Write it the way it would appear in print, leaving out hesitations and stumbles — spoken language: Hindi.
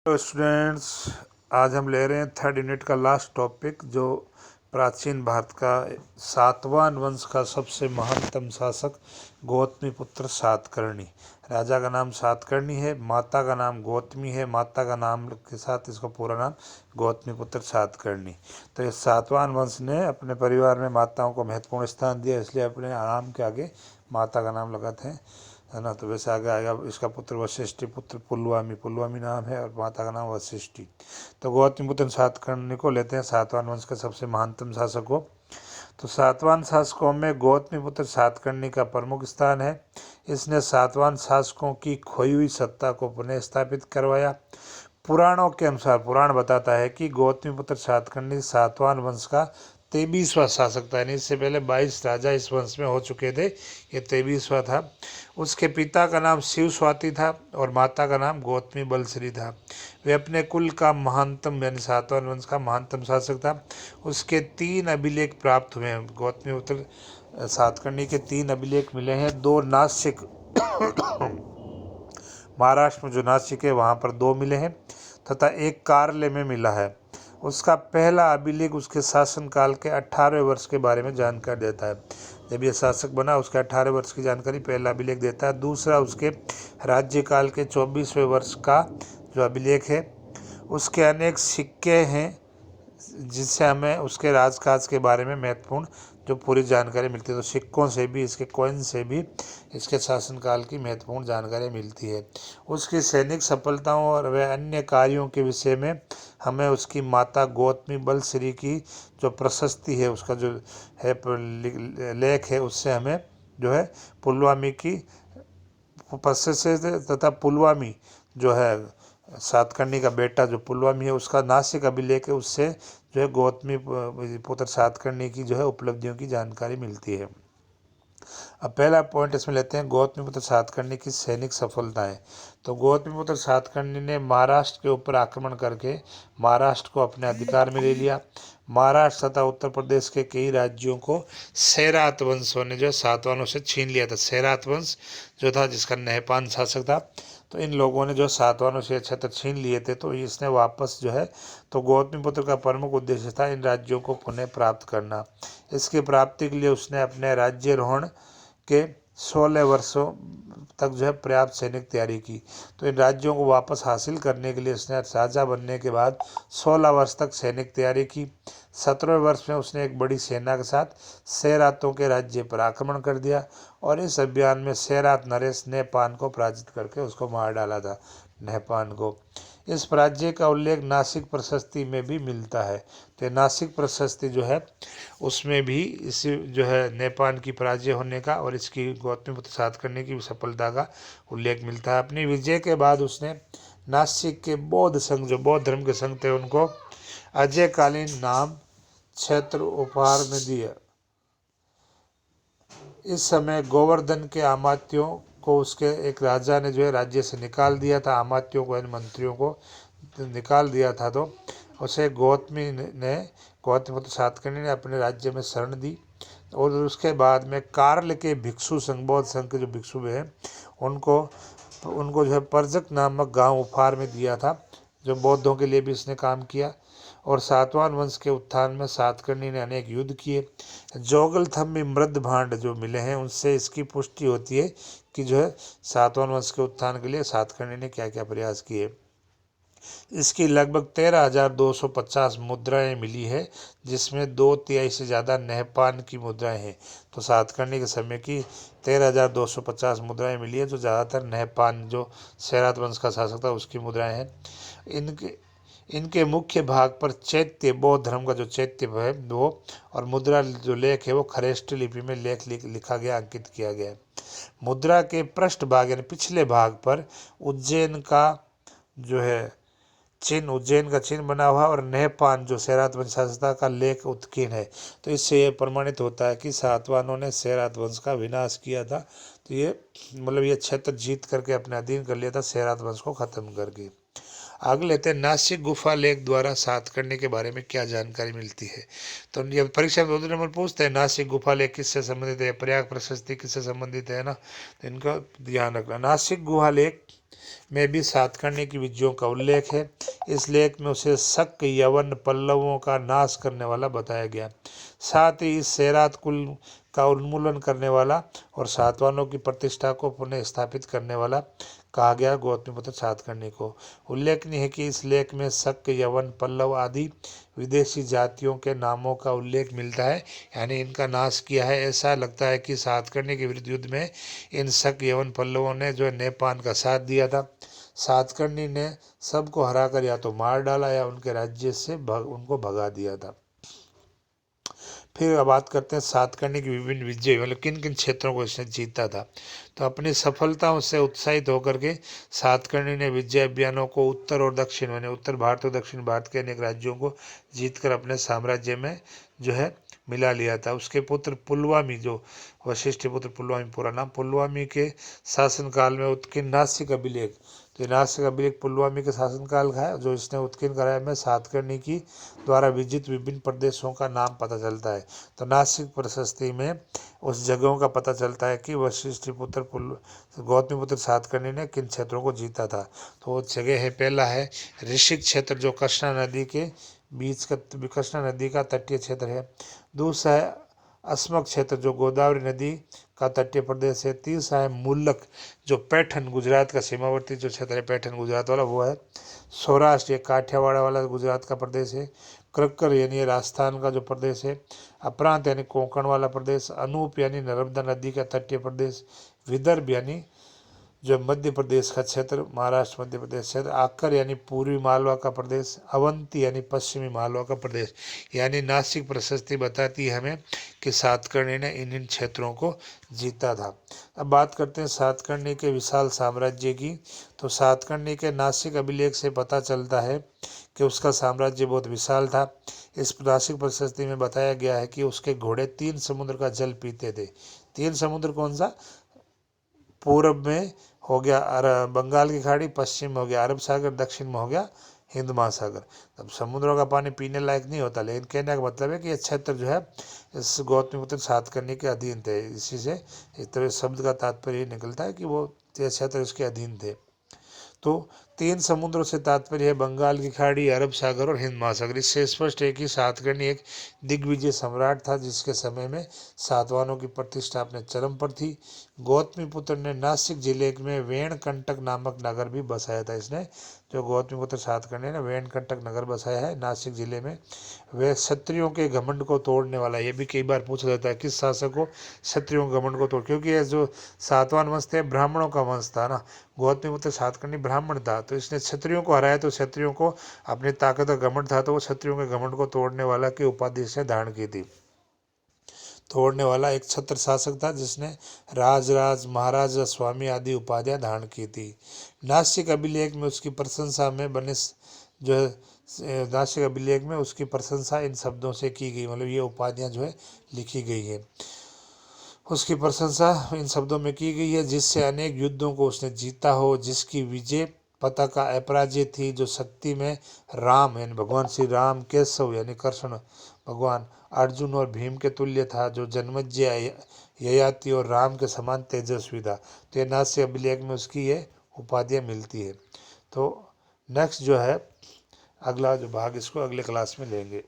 तो स्टूडेंट्स, आज हम ले रहे हैं थर्ड यूनिट का लास्ट टॉपिक, जो प्राचीन भारत का सातवाहन वंश का सबसे महानतम शासक गौतमीपुत्र सातकर्णी। राजा का नाम सातकर्णी है, माता का नाम गौतमी है। माता का नाम के साथ इसका पूरा नाम गौतमीपुत्र सातकर्णी। तो इस सातवाहन वंश ने अपने परिवार में माताओं को महत्वपूर्ण स्थान दिया, इसलिए अपने नाम के आगे माता का नाम लगाते हैं, है ना। तो वैसे आगे आएगा इसका पुत्र वशिष्ठी पुत्र पुलवामी नाम है, और माता का नाम वशिष्ठी। तो गौतमी पुत्र सातकर्णी को लेते हैं सातवाहन वंश के सबसे महानतम शासक को। तो सातवाहन शासकों में गौतमी पुत्र सातकर्णी का प्रमुख स्थान है। इसने सातवाहन शासकों की खोई हुई सत्ता को पुनः स्थापित करवाया। पुराणों के अनुसार, पुराण बताता है कि गौतमी पुत्र सातकर्णी सातवाहन वंश का 23वां शासक था। यानी इससे पहले 22 राजा इस वंश में हो चुके थे, ये 23वां था। उसके पिता का नाम शिव स्वाति था और माता का नाम गौतमी बलश्री था। वे अपने कुल का महानतम यानी सातवाहन वंश का महानतम शासक था। उसके 3 अभिलेख प्राप्त हुए हैं। गौतमी पुत्र सातकर्णी के 3 अभिलेख मिले हैं। 2 नासिक महाराष्ट्र में जो नासिक है वहाँ पर 2 मिले हैं, तथा एक कार्ले में मिला है। उसका पहला अभिलेख उसके शासनकाल के 18वें वर्ष के बारे में जानकारी देता है। जब यह शासक बना उसके 18 वर्ष की जानकारी पहला अभिलेख देता है। दूसरा उसके राज्यकाल के 24वें वर्ष का जो अभिलेख है। उसके अनेक सिक्के हैं जिससे हमें उसके राजकाज के बारे में महत्वपूर्ण जो पूरी जानकारी मिलती है। तो सिक्कों से भी, इसके कॉइन से भी इसके शासनकाल की महत्वपूर्ण जानकारी मिलती है। उसकी सैनिक सफलताओं और वह अन्य कार्यों के विषय में हमें उसकी माता गौतमी बलश्री की जो प्रशस्ति है, उसका जो है लेख है, उससे हमें जो है पुलवामी की प्रशस्ति तथा पुलवामी जो है सातकर्णी का बेटा जो पुलवामी है उसका नासिक अभिलेख है, उससे जो है गौतमी पुत्र सातकर्णी की जो है उपलब्धियों की जानकारी मिलती है। अब पहला पॉइंट इसमें लेते हैं गौतमीपुत्र सातकर्णी की सैनिक सफलताएं। तो गौतमीपुत्र सातकर्णी ने महाराष्ट्र के ऊपर आक्रमण करके महाराष्ट्र को अपने अधिकार में ले लिया। महाराष्ट्र तथा उत्तर प्रदेश के कई राज्यों को सैरात वंशों ने जो सातवाहनों से छीन लिया था। सैरात वंश जो था, जिसका नहपान शासक था, तो इन लोगों ने जो सातवाहनों से क्षेत्र छीन लिए थे, तो इसने वापस जो है, तो गौतमीपुत्र का प्रमुख उद्देश्य था इन राज्यों को पुनः प्राप्त करना। इसकी प्राप्ति के लिए उसने अपने राज्यारोहण के 16 वर्षों तक जो है पर्याप्त सैनिक तैयारी की। तो इन राज्यों को वापस हासिल करने के लिए उसने राजा बनने के बाद 16 वर्ष तक सैनिक तैयारी की। 17वें वर्ष में उसने एक बड़ी सेना के साथ सैरातों के राज्य पर आक्रमण कर दिया, और इस अभियान में सैरात नरेश नहपान को पराजित करके उसको मार डाला था, नहपान को। इस पराजय का उल्लेख नासिक प्रशस्ति में भी मिलता है। तो नासिक प्रशस्ति जो है उसमें भी इस जो है नेपाल की पराजय होने का और इसकी गौतमीपुत्र सातकर्णी की सफलता का उल्लेख मिलता है। अपनी विजय के बाद उसने नासिक के बौद्ध संघ, जो बौद्ध धर्म के संघ थे, उनको अजयकालीन नाम क्षेत्र उपहार में दिया। इस समय गोवर्धन के अमात्यों को उसके एक राजा ने जो है राज्य से निकाल दिया था। अमात्यों को, इन मंत्रियों को निकाल दिया था। तो उसे गौतमीपुत्र सातकर्णी ने अपने राज्य में शरण दी, और उसके बाद में कार्ल के भिक्षु संघ, बौद्ध संघ के जो भिक्षु हैं, उनको जो है परजक नामक गांव उपहार में दिया था, जो बौद्धों के लिए भी इसने काम किया। और सातवाहन वंश के उत्थान में सातकर्णी ने अनेक युद्ध किए। जोगलथम में मृद भांड जो मिले हैं, उनसे इसकी पुष्टि होती है कि जो है सातवाहन वंश के उत्थान के लिए सातकर्णी ने क्या क्या प्रयास किए। इसकी लगभग 13,250 मुद्राएं मिली है, जिसमें 2/3 से ज़्यादा नहपान की मुद्राएं हैं। तो सातकर्णी के समय की 13,250 मुद्राएं मिली है, जो ज़्यादातर नहपान जो सैरात वंश का शासक था उसकी मुद्राएं हैं। इनके मुख्य भाग पर चैत्य, बौद्ध धर्म का जो चैत्य है वो, और मुद्रा जो लेख है वो खरेष्ट लिपि में लेख लिखा गया, अंकित किया गया है। मुद्रा के पृष्ठ भाग यानी पिछले भाग पर उज्जैन का जो है चिन्ह, उज्जैन का चिन्ह बना हुआ, और नहपान जो सैरात वंश शासकता का लेख उत्कीर्ण है। तो इससे यह प्रमाणित होता है कि सातवाहनों ने सैरात वंश का विनाश किया था। तो ये मतलब ये क्षेत्र जीत करके अपने अधीन कर लिया था, सैरात वंश को खत्म करके। आगे लेते हैं, नासिक गुफा लेख द्वारा सातकर्णी के बारे में क्या जानकारी मिलती है। तो ये परीक्षा में 2 नंबर पूछते हैं, नासिक गुफा लेख किससे संबंधित है, प्रयाग प्रशस्ति किससे संबंधित है ना, तो इनका ध्यान रखना। नासिक गुहा लेख में भी सातकर्णी की विजयों का उल्लेख है। इस लेख में उसे शक, यवन, पल्लवों का नाश करने वाला बताया गया। साथ ही इस सेरात कुल का उन्मूलन करने वाला और सातवाहनों की प्रतिष्ठा को पुनः स्थापित करने वाला कहा गया गौतमीपुत्र सातकर्णी को। उल्लेखनीय है कि इस लेख में शक, यवन, पल्लव आदि विदेशी जातियों के नामों का उल्लेख मिलता है, यानी इनका नाश किया है। ऐसा लगता है कि सातकर्णी के विरुद्ध युद्ध में इन शक, यवन, पल्लवों ने जो नेपाल का साथ दिया था। सातकर्णी ने सबको हराकर या तो मार डाला या उनके राज्य से उनको भगा दिया था। फिर अब बात करते हैं सातकर्णी की विभिन्न विजय, मतलब किन किन क्षेत्रों को इसने जीता था। तो अपनी सफलताओं से उत्साहित होकर के सातकर्णी ने विजय अभियानों को उत्तर और दक्षिण, यानी उत्तर भारत और दक्षिण भारत के अनेक राज्यों को जीतकर अपने साम्राज्य में जो है मिला लिया था। उसके पुत्र पुलवामी, जो वशिष्ठ पुत्र पुलवामी पूरा नाम, पुलवामी के शासनकाल में उत्कीर्ण नासिक अभिलेख, तो नासिक अभिलेख पुलवामी के शासनकाल का है, जो इसने उत्कीर्ण कराया में सातकर्णी की द्वारा विजित विभिन्न प्रदेशों का नाम पता चलता है। तो नासिक प्रशस्ति में उस जगहों का पता चलता है कि वशिष्ठ पुत्र गौतमी पुत्र सातकर्णी ने किन क्षेत्रों को जीता था। तो वो जगह है, पहला है ऋषिक क्षेत्र, जो कृष्णा नदी के बीच का, कृष्णा नदी का तटीय क्षेत्र है। दूसरा है अस्मक क्षेत्र, जो गोदावरी नदी का तटीय प्रदेश है। तीसरा है मुल्लक, जो पैठन, गुजरात का सीमावर्ती जो क्षेत्र है पैठन गुजरात वाला, वो है। सौराष्ट्र, ये काठियावाड़ वाला गुजरात का प्रदेश है। क्रक्कर यानी राजस्थान का जो प्रदेश है। अपरांत यानी कोंकण वाला प्रदेश। अनूप यानी नर्मदा नदी का तटीय प्रदेश। विदर्भ यानी जो मध्य प्रदेश का क्षेत्र, महाराष्ट्र मध्य प्रदेश क्षेत्र। आकर यानी पूर्वी मालवा का प्रदेश। अवंती यानी पश्चिमी मालवा का प्रदेश। यानी नासिक प्रशस्ति बताती है हमें कि सातकर्णी ने इन क्षेत्रों को जीता था। अब बात करते हैं सातकर्णी के विशाल साम्राज्य की। तो सातकर्णी के नासिक अभिलेख से पता चलता है कि उसका साम्राज्य बहुत विशाल था। इस नासिक प्रशस्ति में बताया गया है कि उसके घोड़े 3 समुद्र का जल पीते थे। 3 समुद्र कौन सा? पूर्व में हो गया बंगाल की खाड़ी, पश्चिम में हो गया अरब सागर, दक्षिण में हो गया हिंद महासागर। तब समुद्रों का पानी पीने लायक नहीं होता, लेकिन कहने का मतलब है कि ये क्षेत्र जो है इस गौतमीपुत्र सातकर्णी के अधीन थे। इसी से इस तरह शब्द का तात्पर्य निकलता है कि वो ये क्षेत्र इसके अधीन थे। तो 3 समुद्रों से तात्पर्य है बंगाल की खाड़ी, अरब सागर और हिंद महासागर। इससे स्पष्ट है कि सातकर्णी एक दिग्विजय सम्राट था, जिसके समय में सातवाहनों की प्रतिष्ठा अपने चरम पर थी। गौतमीपुत्र ने नासिक जिले में वेणकंटक नामक नगर भी बसाया था। इसने जो गौतमीपुत्र सातकर्णी ने वेणकंटक नगर बसाया है नासिक जिले में। वह क्षत्रियों के घमंड को तोड़ने वाला, ये भी कई बार पूछा जाता है किस शासक को क्षत्रियों के घमंड को तोड़, क्योंकि ये जो सातवाहन वंश थे ब्राह्मणों का वंश था ना। गौतमीपुत्र सातकर्णी ब्राह्मण था, तो इसने क्षत्रियों को हराया, तो क्षत्रियों को अपनी ताकत और घमंड था, तो वो क्षत्रियों के घमंड को तोड़ने वाला की उपाधि इसने धारण की थी। तोड़ने वाला एक छत्र शासक था, जिसने राज, महाराज, स्वामी आदि उपाधियां धारण की थी। नासिक अभिलेख में उसकी प्रशंसा में बने जो है नासिक अभिलेख में उसकी प्रशंसा इन शब्दों से की गई, मतलब ये उपाधियां जो है लिखी गई है। उसकी प्रशंसा इन शब्दों में की गई है, जिससे अनेक युद्धों को उसने जीता हो, जिसकी विजय पताका अपराजित थी, जो शक्ति में राम यानी भगवान श्री राम, केशव यानी कृष्ण भगवान, अर्जुन और भीम के तुल्य था, जो जन्मजय, ययाति और राम के समान तेजस्वी था। तो ये नासिक अभिलेख में उसकी ये उपाधियाँ मिलती है। तो नेक्स्ट जो है अगला जो भाग, इसको अगले क्लास में लेंगे।